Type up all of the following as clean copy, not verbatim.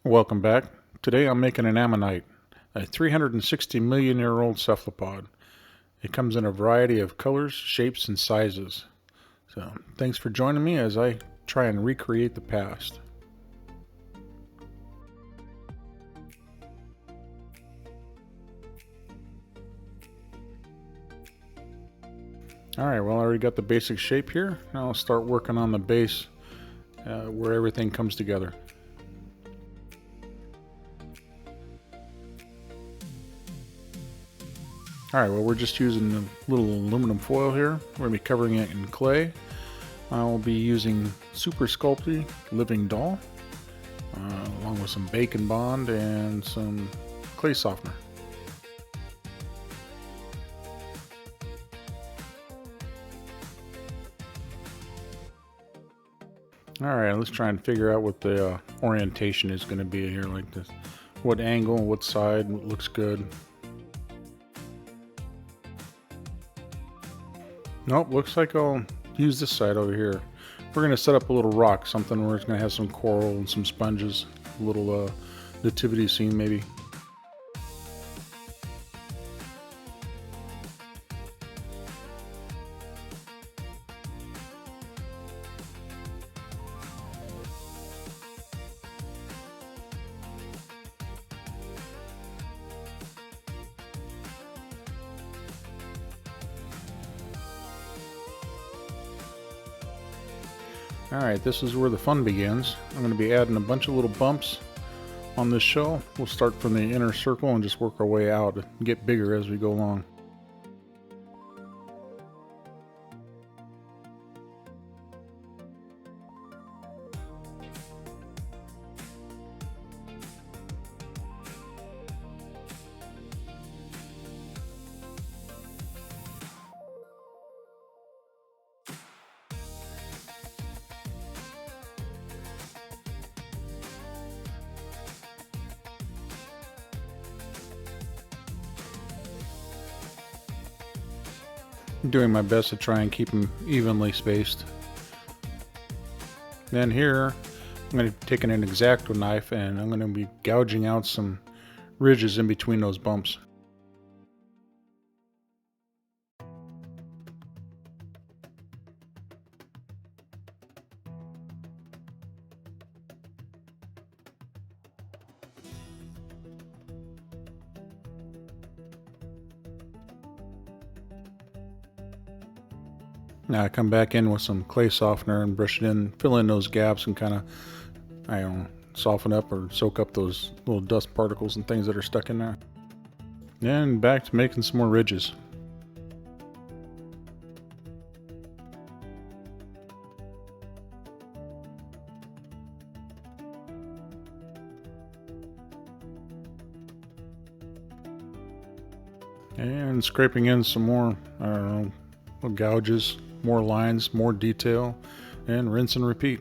Welcome back. Today I'm making an Ammonite, a 360 million year old cephalopod. It comes in a variety of colors, shapes, and sizes. So thanks for joining me as I try and recreate the past. Alright, well I already got the basic shape here. Now I'll start working on the base where everything comes together. Alright, well we're just using a little aluminum foil here. We're going to be covering it in clay. I'll be using Super Sculpting Living Doll, along with some bacon bond and some clay softener. Alright, let's try and figure out what the orientation is going to be here like this. What angle, what side looks good. Nope, looks like I'll use this side over here. We're going to set up a little rock, something where it's going to have some coral and some sponges, a little nativity scene maybe. Alright, this is where the fun begins. I'm going to be adding a bunch of little bumps on this shell. We'll start from the inner circle and just work our way out and get bigger as we go along. I'm doing my best to try and keep them evenly spaced. Then here, I'm going to be taking an X-Acto knife and I'm going to be gouging out some ridges in between those bumps. Now I come back in with some clay softener and brush it in, fill in those gaps and kind of, I don't know, soften up or soak up those little dust particles and things that are stuck in there. And back to making some more ridges. And scraping in some more, I don't know, little gouges. More lines, more detail, and rinse and repeat.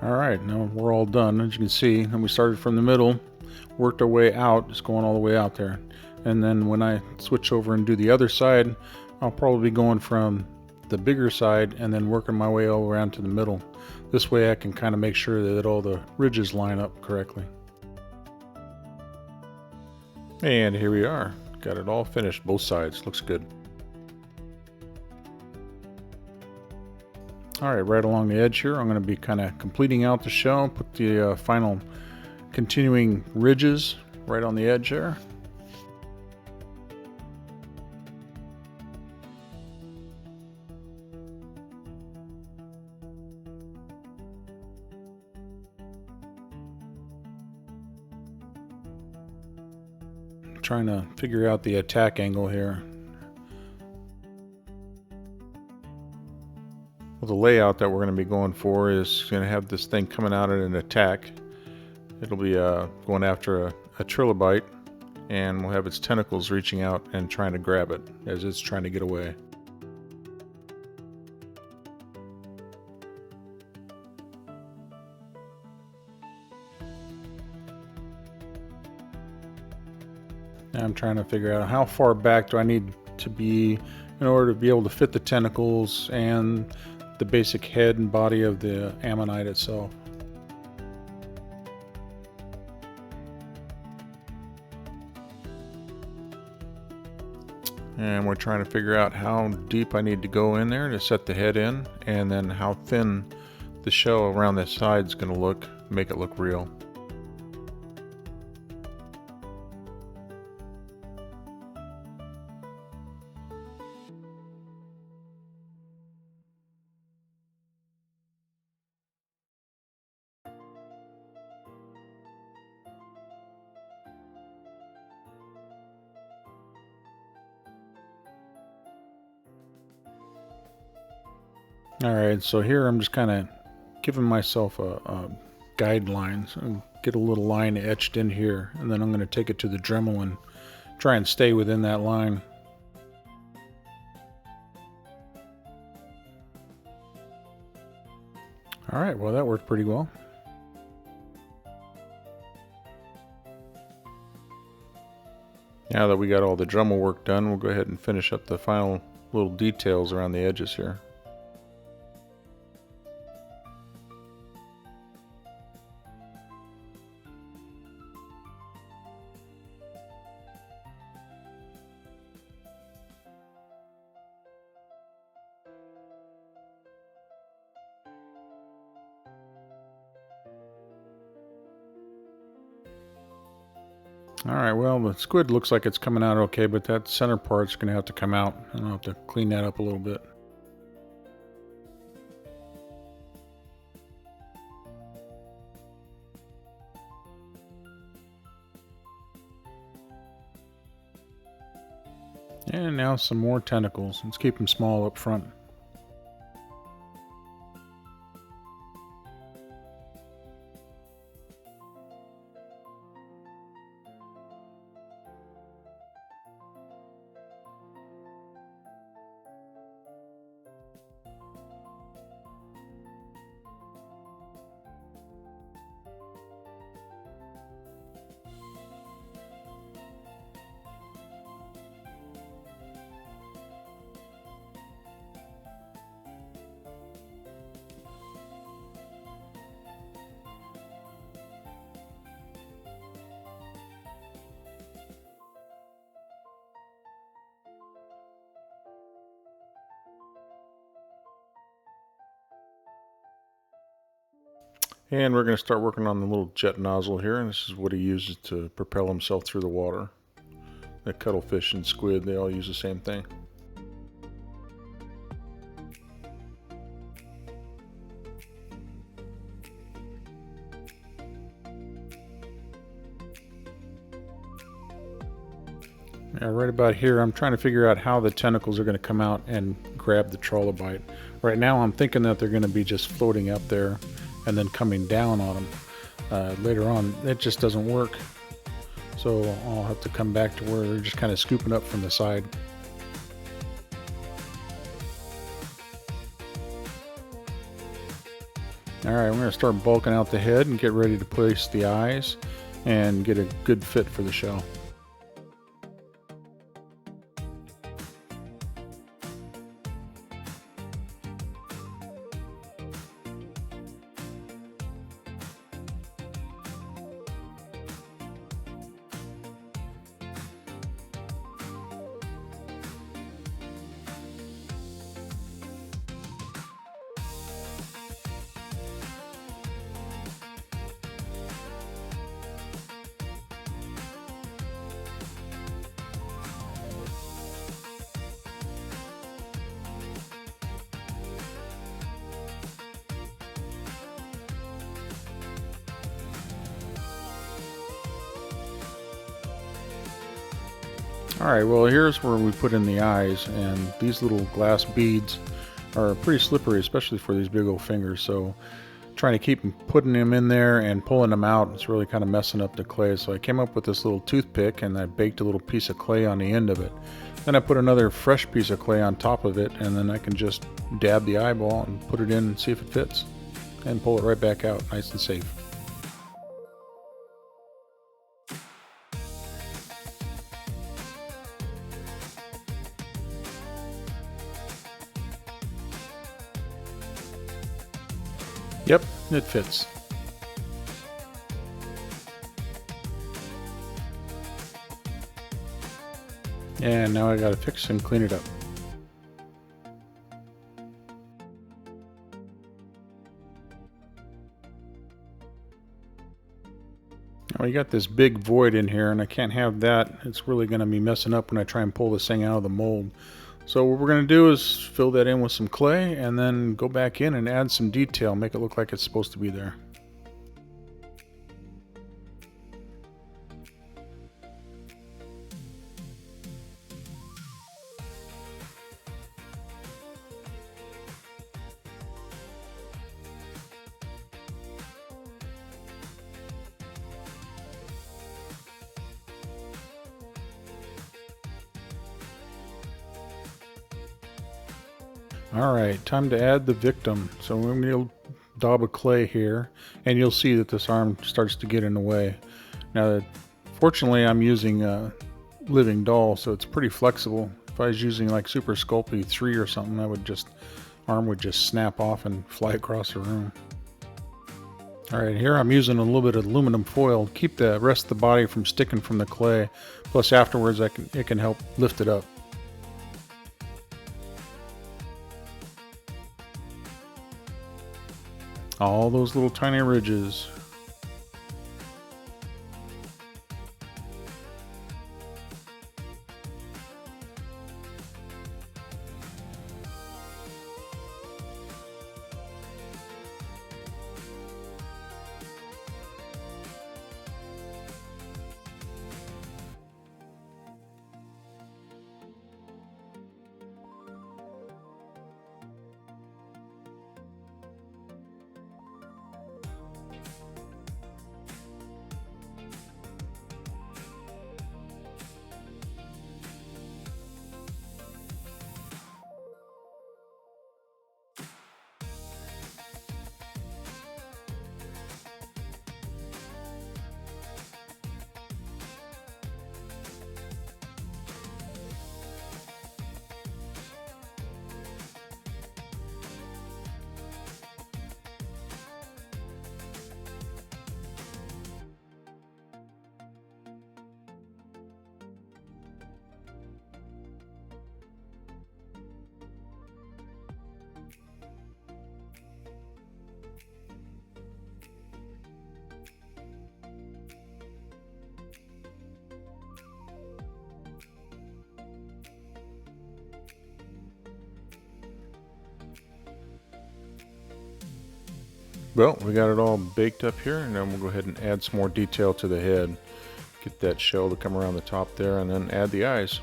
Alright, now we're all done. As you can see, and we started from the middle, worked our way out, just going all the way out there. And then when I switch over and do the other side, I'll probably be going from the bigger side and then working my way all around to the middle. This way I can kind of make sure that all the ridges line up correctly. And here we are. Got it all finished, both sides. Looks good. Alright, right along the edge here, I'm going to be kind of completing out the shell, put the final continuing ridges right on the edge there. Trying to figure out the attack angle here. Well, the layout that we're going to be going for is going to have this thing coming out at an attack. It'll be going after a trilobite and we'll have its tentacles reaching out and trying to grab it as it's trying to get away. Now I'm trying to figure out how far back do I need to be in order to be able to fit the tentacles and the basic head and body of the ammonite itself. And we're trying to figure out how deep I need to go in there to set the head in, and then how thin the shell around the side is going to look, make it look real. Alright, so here I'm just kind of giving myself a guideline. So get a little line etched in here, and then I'm going to take it to the Dremel and try and stay within that line. Alright, well that worked pretty well. Now that we got all the Dremel work done, we'll go ahead and finish up the final little details around the edges here. Alright, well the squid looks like it's coming out okay, but that center part's going to have to come out, and I'll have to clean that up a little bit. And now some more tentacles. Let's keep them small up front. And we're going to start working on the little jet nozzle here, and this is what he uses to propel himself through the water. The cuttlefish and squid, they all use the same thing. Now right about here, I'm trying to figure out how the tentacles are going to come out and grab the trilobite. Right now I'm thinking that they're going to be just floating up there and then coming down on them. Later on, it just doesn't work. So I'll have to come back to where they're just kind of scooping up from the side. Alright, we're going to start bulking out the head and get ready to place the eyes and get a good fit for the shell. Alright, well here's where we put in the eyes, and these little glass beads are pretty slippery, especially for these big old fingers, so trying to keep putting them in there and pulling them out. It's really kind of messing up the clay. So I came up with this little toothpick and I baked a little piece of clay on the end of it. Then I put another fresh piece of clay on top of it, and then I can just dab the eyeball and put it in and see if it fits. And pull it right back out, nice and safe. Yep, it fits. And now I gotta fix and clean it up. Now we got this big void in here and I can't have that. It's really gonna be messing up when I try and pull this thing out of the mold. So what we're gonna do is fill that in with some clay and then go back in and add some detail, make it look like it's supposed to be there. Alright, time to add the victim. So we're going to daub of clay here, and you'll see that this arm starts to get in the way. Now, fortunately, I'm using a living doll, so it's pretty flexible. If I was using like Super Sculpting 3 or something, arm would just snap off and fly across the room. Alright, here I'm using a little bit of aluminum foil to keep the rest of the body from sticking from the clay. Plus afterwards it can help lift it up. All those little tiny ridges. Well, we got it all baked up here, and then we'll go ahead and add some more detail to the head. Get that shell to come around the top there, and then add the eyes.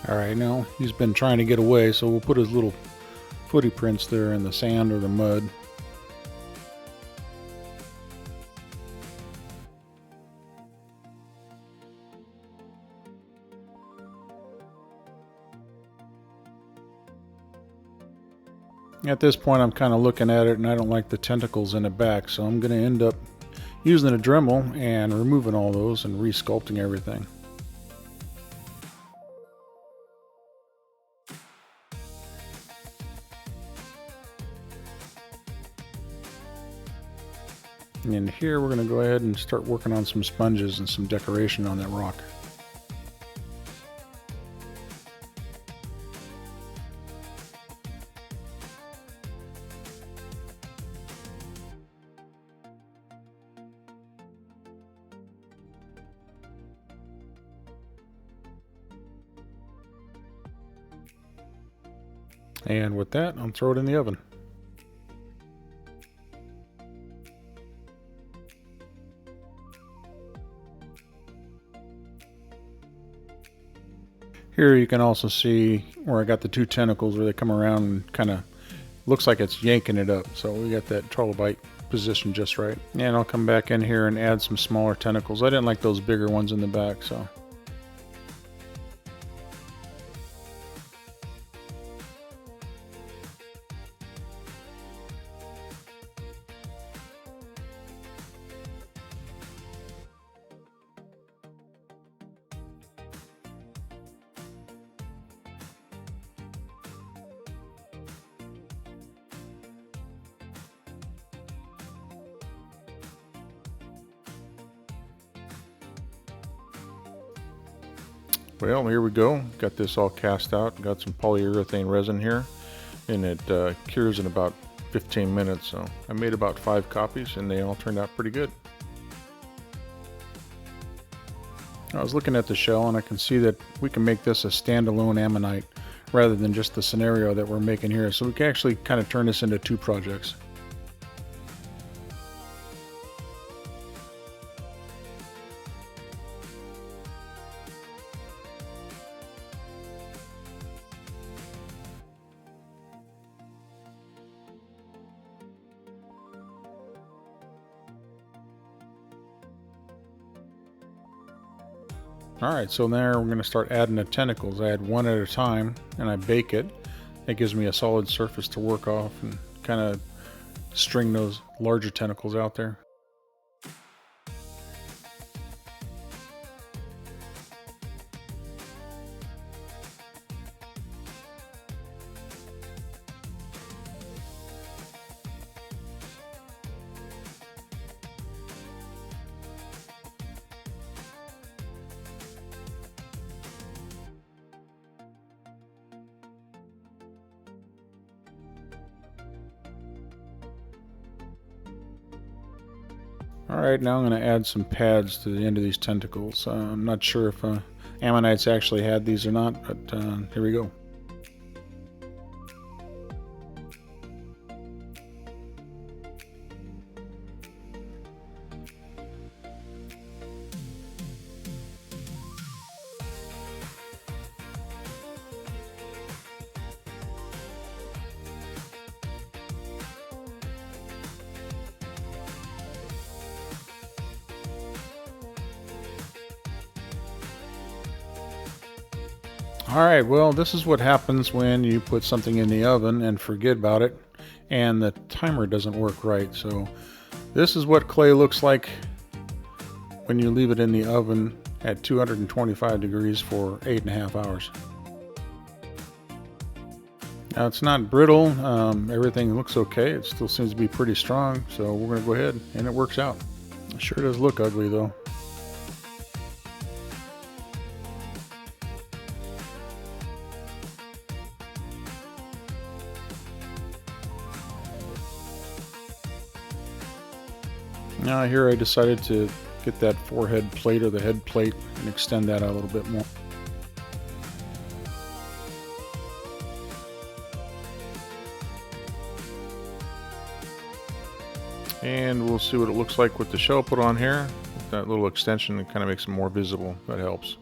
Alright, now he's been trying to get away, so we'll put his little footy prints there in the sand or the mud. At this point I'm kind of looking at it and I don't like the tentacles in the back, so I'm going to end up using a Dremel and removing all those and re-sculpting everything. And here we're going to go ahead and start working on some sponges and some decoration on that rock. And with that, I'll throw it in the oven. Here you can also see where I got the two tentacles where they come around and kind of looks like it's yanking it up. So we got that trilobite position just right. And I'll come back in here and add some smaller tentacles. I didn't like those bigger ones in the back, so. Well, here we go. Got this all cast out. Got some polyurethane resin here, and it cures in about 15 minutes. So I made about 5 copies, and they all turned out pretty good. I was looking at the shell, and I can see that we can make this a standalone ammonite rather than just the scenario that we're making here. So we can actually kind of turn this into 2 projects. Alright, so there we're going to start adding the tentacles. I add one at a time and I bake it. It gives me a solid surface to work off and kind of string those larger tentacles out there. Alright, now I'm going to add some pads to the end of these tentacles. I'm not sure if Ammonites actually had these or not, but here we go. Alright, well, this is what happens when you put something in the oven and forget about it and the timer doesn't work right. So this is what clay looks like when you leave it in the oven at 225 degrees for 8.5 hours. Now it's not brittle, everything looks okay, it still seems to be pretty strong, so we're going to go ahead and it works out. It sure does look ugly though. Now here I decided to get that forehead plate or the head plate and extend that out a little bit more. And we'll see what it looks like with the shell put on here. With that little extension, it kind of makes it more visible. That helps.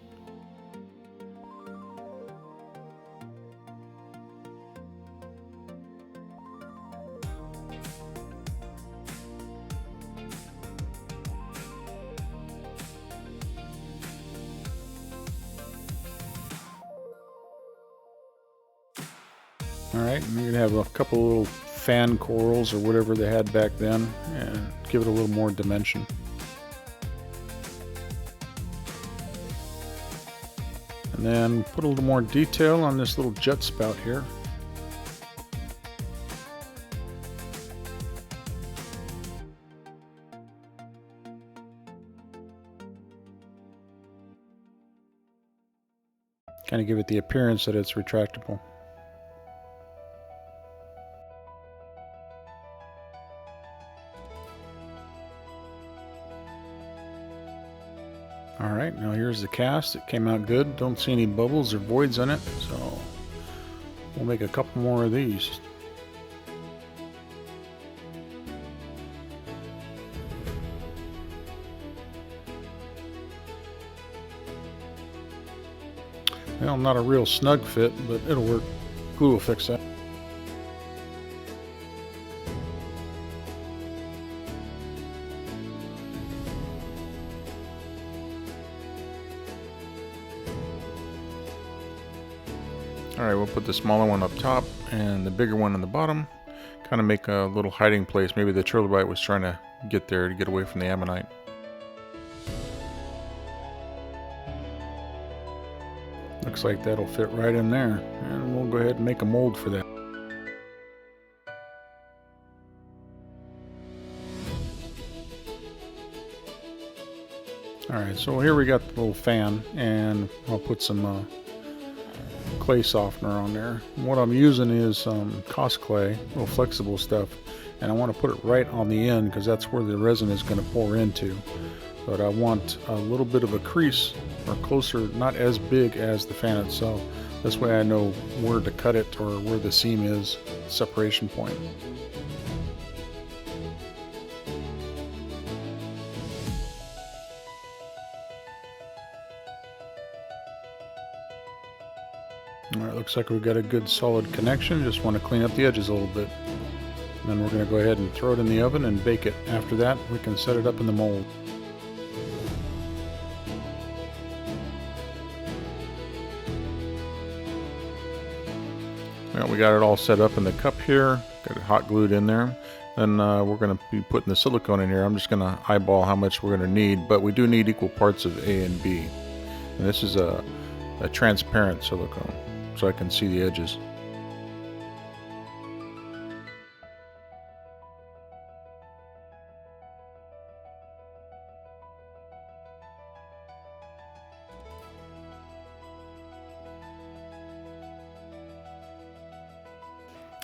Alright, I'm going to have a couple little fan corals or whatever they had back then and give it a little more dimension. And then put a little more detail on this little jet spout here. Kind of give it the appearance that it's retractable. Alright, now here's the cast. It came out good. Don't see any bubbles or voids in it, so we'll make a couple more of these. Well, not a real snug fit, but it'll work. Glue will fix that. Alright, we'll put the smaller one up top and the bigger one on the bottom. Kind of make a little hiding place. Maybe the trilobite was trying to get there to get away from the ammonite. Looks like that'll fit right in there. And we'll go ahead and make a mold for that. Alright, so here we got the little fan, and I'll put some clay softener on there. What I'm using is Cost clay, little flexible stuff, and I want to put it right on the end because that's where the resin is going to pour into. But I want a little bit of a crease, or closer, not as big as the fan itself. This way I know where to cut it or where the seam is, separation point. Alright, looks like we've got a good solid connection. Just want to clean up the edges a little bit. And then we're going to go ahead and throw it in the oven and bake it. After that, we can set it up in the mold. Well, we got it all set up in the cup here. Got it hot glued in there. Then we're going to be putting the silicone in here. I'm just going to eyeball how much we're going to need, but we do need equal parts of A and B. And this is a transparent silicone, so I can see the edges.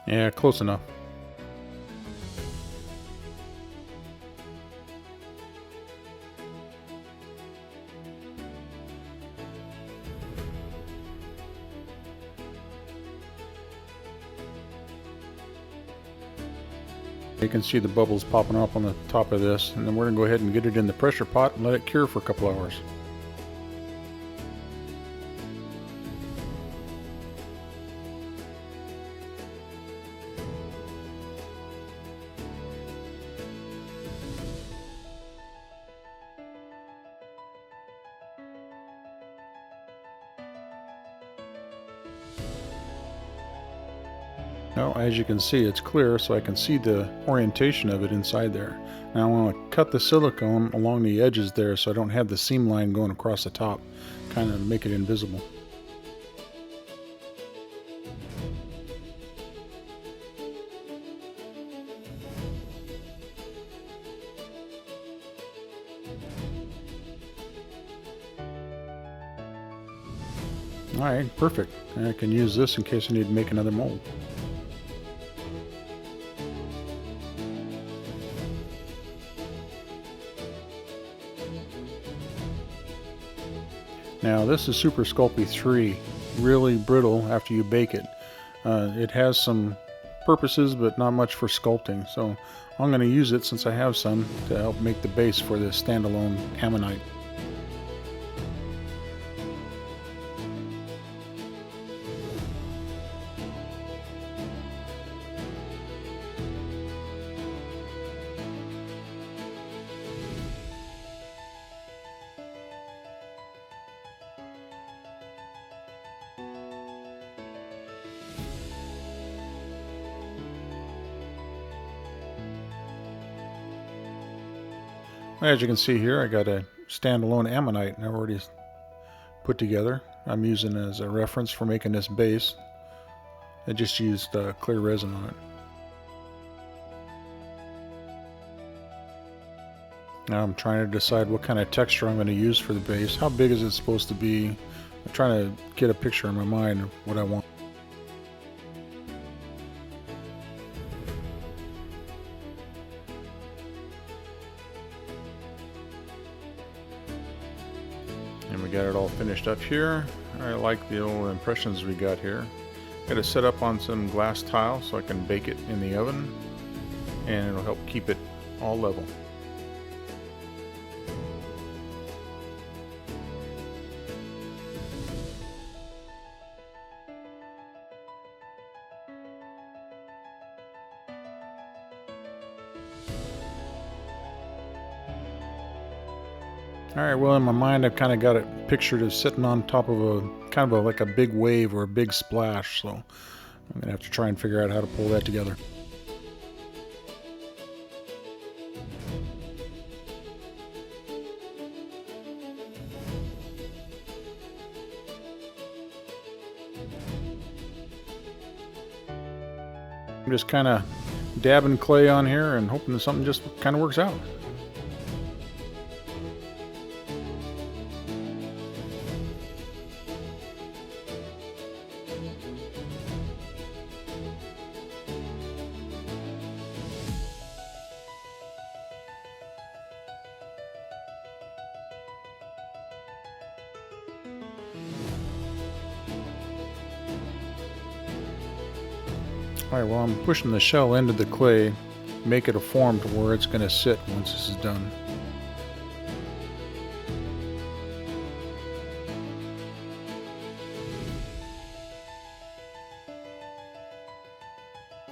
Yeah, close enough. You can see the bubbles popping up on the top of this, and then we're going to go ahead and get it in the pressure pot and let it cure for a couple hours. Now, as you can see, it's clear, so I can see the orientation of it inside there. Now I want to cut the silicone along the edges there so I don't have the seam line going across the top, kind of make it invisible. Alright, perfect. I can use this in case I need to make another mold. Now this is Super Sculpey 3, really brittle after you bake it. It has some purposes, but not much for sculpting, so I'm going to use it since I have some to help make the base for this Standalone Ammonite. As you can see here, I got a Standalone Ammonite I've already put together. I'm using as a reference for making this base. I just used clear resin on it. Now I'm trying to decide what kind of texture I'm going to use for the base. How big is it supposed to be? I'm trying to get a picture in my mind of what I want. And we got it all finished up here. I like the little impressions we got here. Got it set up on some glass tile so I can bake it in the oven, and it'll help keep it all level. Alright, well in my mind I've kind of got it pictured as sitting on top of a kind of like a big wave or a big splash, so I'm going to have to try and figure out how to pull that together. I'm just kind of dabbing clay on here and hoping that something just kind of works out. Alright, well I'm pushing the shell into the clay, make it a form to where it's going to sit once this is done.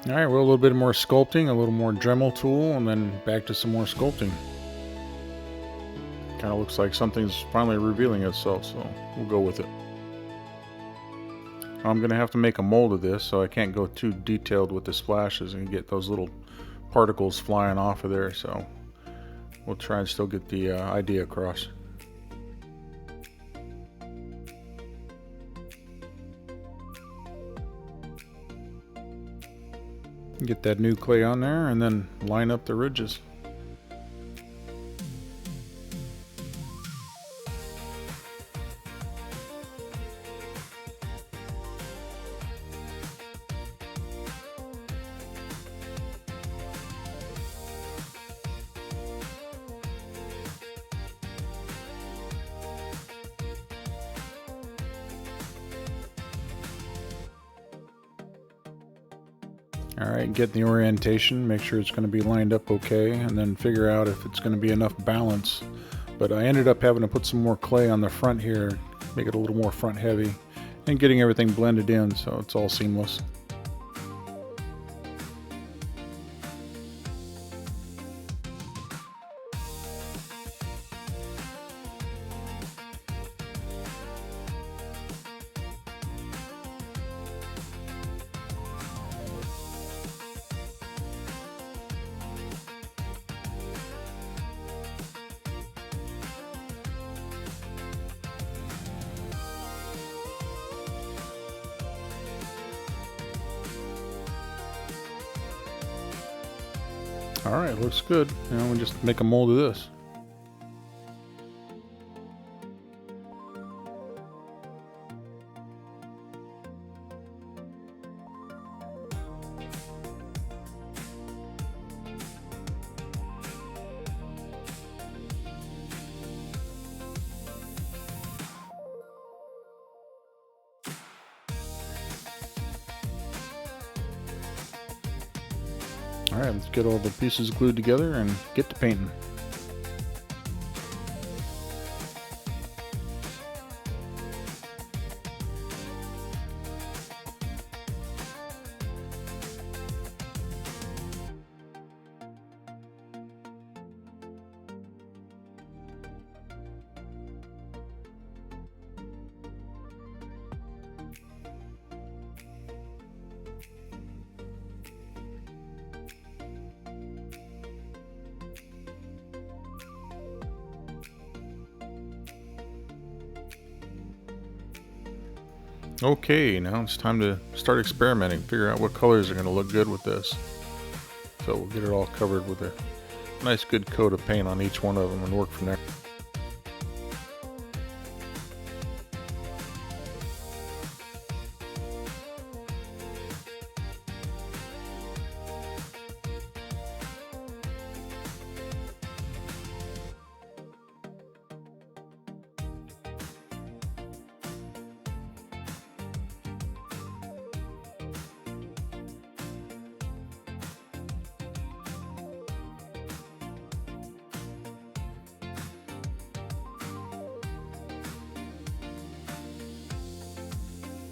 Alright, well a little bit more sculpting, a little more Dremel tool, and then back to some more sculpting. Kind of looks like something's finally revealing itself, so we'll go with it. I'm going to have to make a mold of this, so I can't go too detailed with the splashes and get those little particles flying off of there, so we'll try and still get the idea across. Get that new clay on there and then line up the ridges. Alright, get the orientation, make sure it's going to be lined up okay, and then figure out if it's going to be enough balance. But I ended up having to put some more clay on the front here, make it a little more front heavy, and getting everything blended in so it's all seamless. Alright, looks good. Now we just make a mold of this. Alright, let's get all the pieces glued together and get to painting. Okay, now it's time to start experimenting, figure out what colors are going to look good with this. So we'll get it all covered with a nice good coat of paint on each one of them and work from there.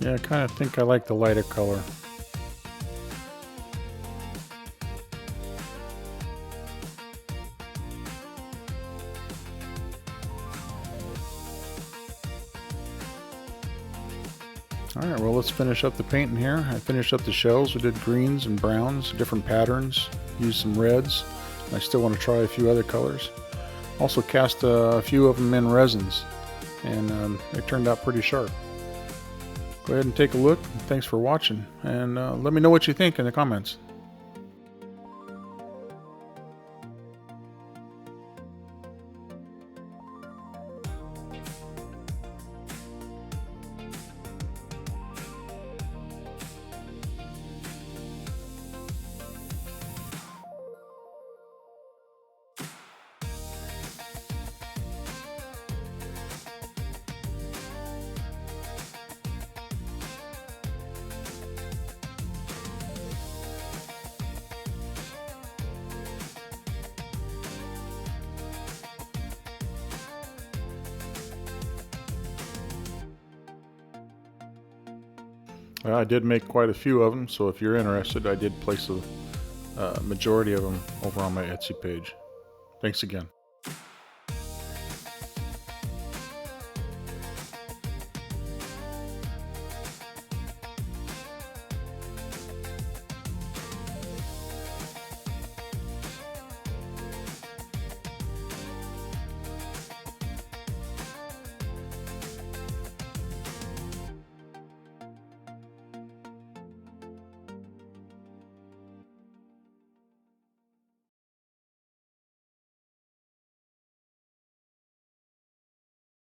Yeah, I kind of think I like the lighter color. Alright, well let's finish up the painting here. I finished up the shells. We did greens and browns, different patterns, used some reds. I still want to try a few other colors. Also cast a few of them in resins, and they turned out pretty sharp. Go ahead and take a look. Thanks for watching, and let me know what you think in the comments. Well, I did make quite a few of them, so if you're interested, I did place a majority of them over on my Etsy page. Thanks again.